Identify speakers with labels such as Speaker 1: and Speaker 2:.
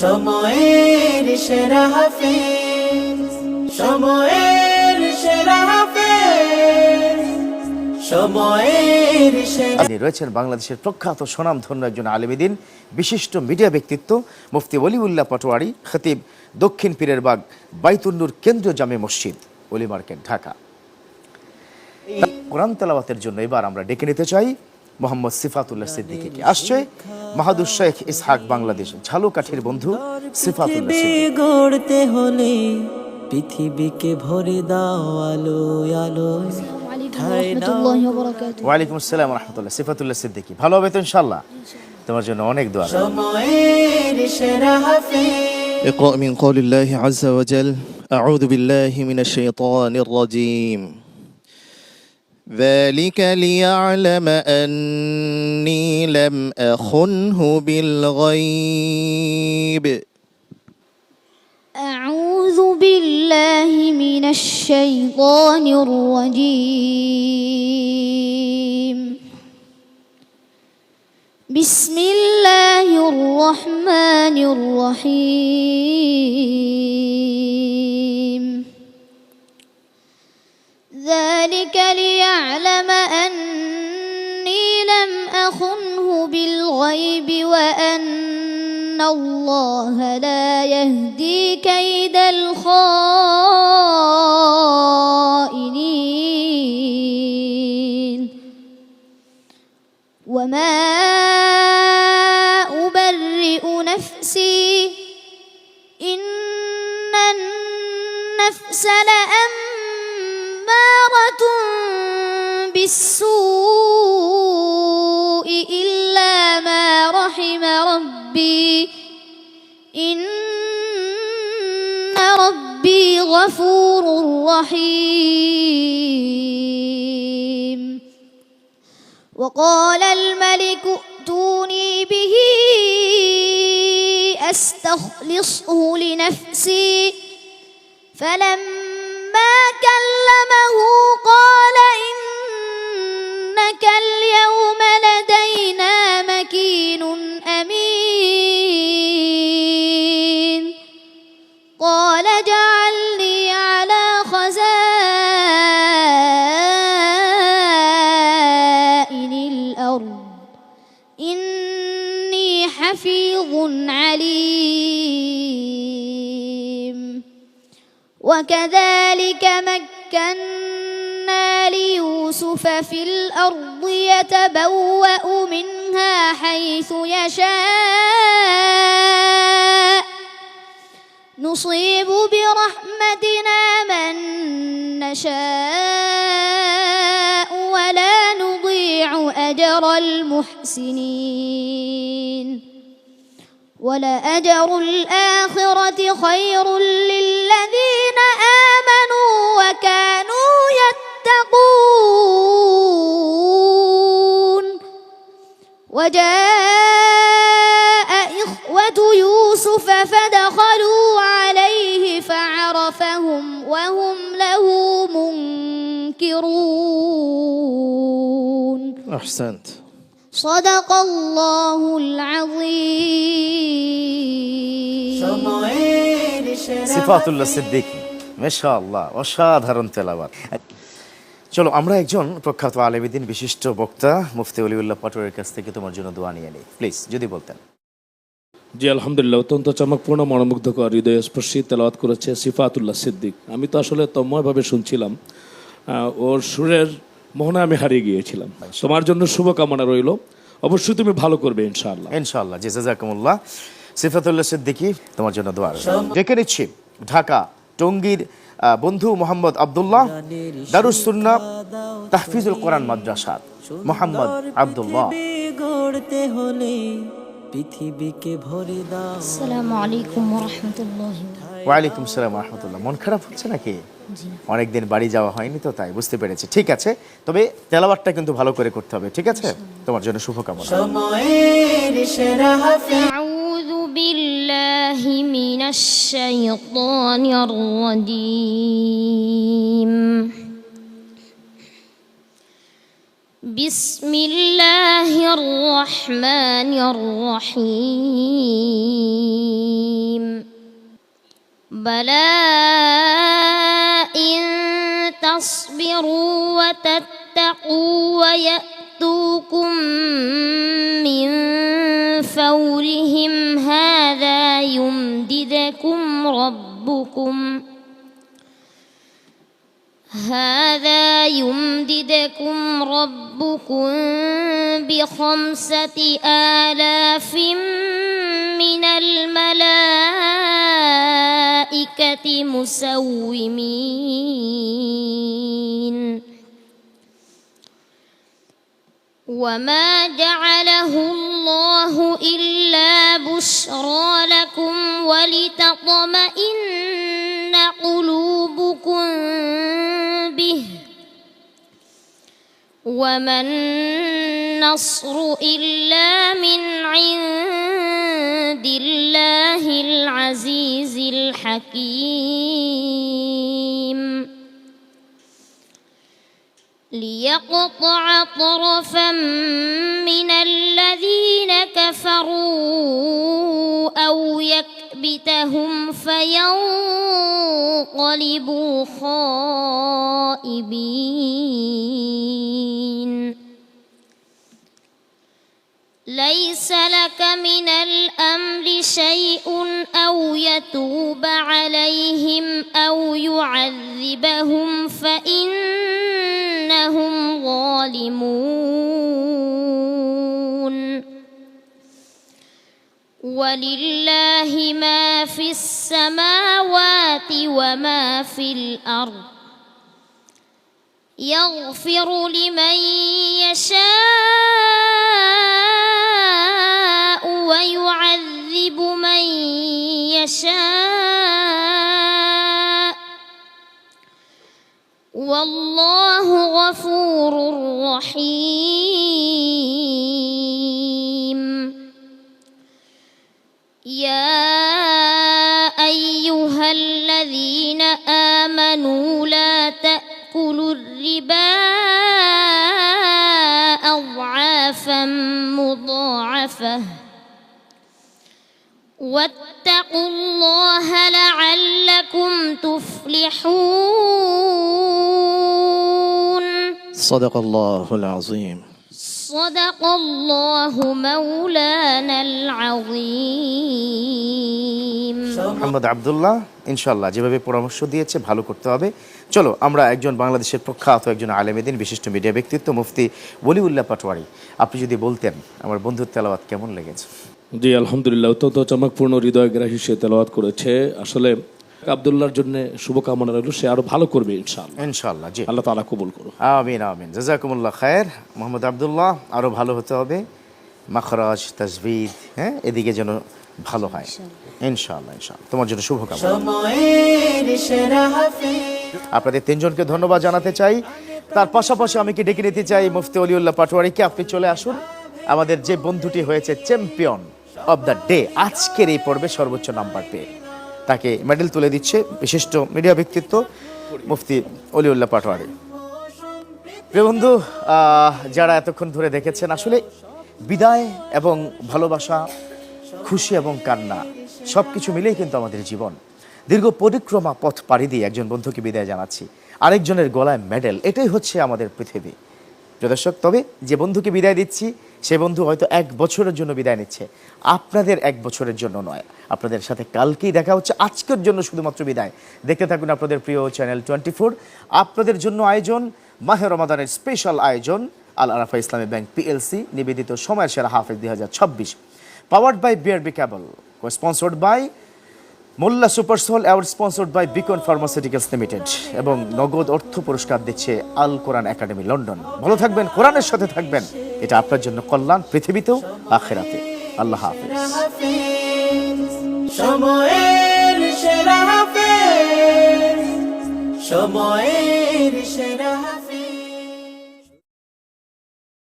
Speaker 1: সময়ের সেরা হাফেজ, সময়ের সেরা হাফেজ, সময়ের সেরা।
Speaker 2: রয়েছেন বাংলাদেশের প্রখ্যাত স্বনামধন্য একজন আলেমীদ্বীন, বিশিষ্ট মিডিয়া ব্যক্তিত্ব মুফতি ওলিউল্লাহ পাটোয়ারি, খতিব, দক্ষিণ পীরের বাগ বাইতুন নূর কেন্দ্রীয় জামে মসজিদ, ওলি মার্কেট, ঢাকা। এই কোরআন তেলাওয়াতের জন্য এবার আমরা ডেকে নিতে চাই মোহাম্মদ সিফাতুল্লাহ সিদ্দিকীকে। আসছে মাহাদুর শেখ ইসহাক, বাংলাদেশ, ঝালুকাঠির বন্ধু সিফাতুল্লাহ সিদ্দিকী।
Speaker 1: গড়তে হলে পৃথিবীকে ভরে দাও আলো আলো।
Speaker 2: ওয়ালাইকুম আসসালাম ওয়া রাহমাতুল্লাহ। সিফাতুল্লাহ সিদ্দিকী, ভালো হবে তো ইনশাআল্লাহ? তোমার জন্য অনেক দোয়া।
Speaker 1: সময়ের সেরা হাফেজ।
Speaker 3: اقرأ من قول الله عز وجل أعوذ بالله من الشيطان الرجيم ذلك ليعلم أني لم أخنه بالغيب.
Speaker 4: أعوذ بالله من الشيطان الرجيم بسم الله الرحمن الرحيم ذلك ليعلم أني لم أخنه بالغيب وأن الله لا يهدي كيد الخائنين وما أبرئ نفسي إن النفس لأمارة بالسوء إلا ما رحم ربي إن ربي غفور رحيم وقال الملك ائتوني به أستخلصه لنفسي فلما كلمه قال إنك اليوم لدينا مكين أمين قال اجعلني على خزائن الأرض إني حفيظ عليم وكذلك مكنا ليوسف في الأرض يتبوأ منها حيث يشاء نصيب برحمتنا من نشاء ولا نضيع أجر المحسنين ولأجر الآخرة خير للذين آمنوا وكانوا يتقون وجاء إخوة يوسف فدخلوا عليه فعرفهم وهم له منكرون.
Speaker 3: أحسنت.
Speaker 4: صدق الله العظيم.
Speaker 2: সিফাতুল্লাহ সিদ্দিকী, মাশাআল্লাহ, অসাধারণ তেলাওয়াত। চলো আমরা একজন প্রখ্যাত আলেমীদ্বীন, বিশিষ্ট বক্তা মুফতি ওলিউল্লাহ পাটোয়ারির কাছ থেকে তোমার জন্য দোয়া নিয়ে নিই, প্লিজ যদি বলতেন।
Speaker 5: জি আলহামদুলিল্লাহ, অত্যন্ত চমকপূর্ণ, মনোমুগ্ধকর, হৃদয়স্পর্শী তেলাওয়াত করেছে সিফাতুল্লাহ সিদ্দিক। আমি তো আসলে তন্ময়ভাবে শুনছিলাম, ওর সুরের মোহনে আমি হারিয়ে গিয়েছিলাম। তোমার জন্য শুভকামনা রইল, অবশ্যই তুমি ভালো করবে ইনশাআল্লাহ।
Speaker 2: ইনশাআল্লাহ, জি জাযাকুমুল্লাহ। সিফাতুল্লাহ সিদ্দিকী, তোমার জন্য দোয়া রইল। ডেকে নিচ্ছি ঢাকা টঙ্গীর বন্ধু মোহাম্মদ আব্দুল্লাহ, দারুস সুন্নাহ তাহফিজুল কোরআন মাদ্রাসা, মোহাম্মদ আব্দুল্লাহ।
Speaker 1: গড়তে হলে পৃথিবীকে ভরে দাও।
Speaker 4: আসসালামু আলাইকুম ওয়া রাহমাতুল্লাহি।
Speaker 2: ওয়ালাইকুম আসসালাম ওয়া রাহমাতুল্লাহ। মন খারাপ হচ্ছে নাকি? অনেকদিন বাড়ি যাওয়া হয়নি তো, তাই বুঝতে পেরেছি। ঠিক আছে, তবে তেলাওয়াতটা কিন্তু ভালো করে করতে হবে, ঠিক আছে? তোমার জন্য শুভকামনা।
Speaker 1: সময়ের সেরা হাফেজ।
Speaker 4: আউযু বিল্লাহি মিনাশ শাইতানির রাজীম। বিসমিল্লাহির রহমানির রহিম। بلى إن تصبروا وتتقوا ويأتوكم من فورهم هذا يمددكم ربكم ب5,000 من الملائكة مسومين وما جعله الله إلا بشرى لكم ولتطمئن قلوبكم به وما النصر إلا من عند الله العزيز الحكيم ليقطع طرفا من الذين كفروا أو يكبتهم فينقلبوا خائبين ليس لك من الأمر شيء أو يتوب عليهم أو يعذبهم فإنهم ظالمون ولله ما في السماوات وما في الأرض يغفر لمن يشاء ويعذب من يشاء والله غفور رحيم يا أيها الذين آمنوا لا تأكلوا الربا أضعافا مضاعفة واتقوا الله لعلكم تفلحون
Speaker 3: صدق الله العظيم
Speaker 4: صدق الله مولانا العظيم
Speaker 2: মোহাম্মদ আব্দুল্লাহ ইনশাআল্লাহ যেভাবে পরামর্শ দিয়েছে ভালো করতে হবে। চলো আমরা একজন বাংলাদেশের প্রখ্যাত একজন আলেমেদিন বিশিষ্ট মিডিয়া ব্যক্তিত্ব মুফতি ওলিউল্লাহ পাটোয়ারি, আপনি যদি বলতেন আমার বন্ধুর তেলাওয়াত কেমন লেগেছে?
Speaker 5: জি আলহামদুলিল্লাহ, অত্যন্ত চমকপূর্ণ হৃদয়গ্রাহী সে তেলাওয়াত করেছে। আসলে আব্দুল্লাহর জন্য শুভকামনা রইল, সে আরো ভালো করবে ইনশাআল্লাহ।
Speaker 2: ইনশাআল্লাহ, জি
Speaker 5: আল্লাহ তাআলা কবুল করুন।
Speaker 2: আমিন আমিন, জাযাকুমুল্লাহ খায়ের। মোহাম্মদ আব্দুল্লাহ আরো ভালো হতে হবে, মাখরাজ তাজবিদ এদিকে যেন ভালো হয় ইনশাআল্লাহ। ইনশাআল্লাহ তোমার জন্য শুভকামনা।
Speaker 1: সময়ের সেরা হাফেজ।
Speaker 2: আপনাদের তিনজনকে ধন্যবাদ জানাতে চাই। তার পাশাপাশি আমি কি ডেকে নিতে চাই মুফতি ওলিউল্লাহ পাটোয়ারিকে। আপনি চলে আসুন। আমাদের যে বন্ধুটি হয়েছে চ্যাম্পিয়ন অব দ্য ডে আজকের এই পর্বে সর্বোচ্চ নাম্বার পেয়ে, তাকে মেডেল তুলে দিচ্ছে বিশিষ্ট মিডিয়া ব্যক্তিত্ব মুফতি ওলিউল্লাহ পাটোয়ারি। প্রিয় বন্ধু, যারা এতক্ষণ ধরে দেখেছেন, আসলে বিদায় এবং ভালোবাসা, খুশি এবং কান্না সব কিছু মিলেই কিন্তু আমাদের জীবন। দীর্ঘ পরিক্রমা পথ পাড়ি দিয়ে একজন বন্ধুকে বিদায় জানাচ্ছি, আরেকজনের গলায় মেডেল, এটাই হচ্ছে আমাদের পৃথিবী। দর্শক, তবে যে বন্ধুকে বিদায় দিচ্ছি সে বন্ধু হয়তো 1 বছরের জন্য বিদায় নিচ্ছে, আপনাদের 1 বছরের জন্য নয়। আপনাদের সাথে কালকেই দেখা হচ্ছে, আজকের জন্য শুধুমাত্র বিদায়। দেখতে থাকুন আপনাদের প্রিয় চ্যানেল 24। আপনাদের জন্য আয়োজন মাহে রমাদানের স্পেশাল আয়োজন আল আরাফা ইসলামী ব্যাংক পিএলসি নিবেদিত সময়ের সেরা হাফেজ 2026, powered by BRB cable, sponsored by Mollah Supersol, award sponsored by Beacon pharmaceuticals limited এবং নগদ অর্থ পুরস্কার দিচ্ছে আল কোরআন একাডেমি লন্ডন। ভালো থাকবেন, কোরআনের সাথে থাকবেন, এটা আপনার জন্য কল্যাণ পৃথিবীতেও আখিরাতে। আল্লাহ হাফেজ।
Speaker 1: সময়ের সেরা হাফেজ, সময়ের সেরা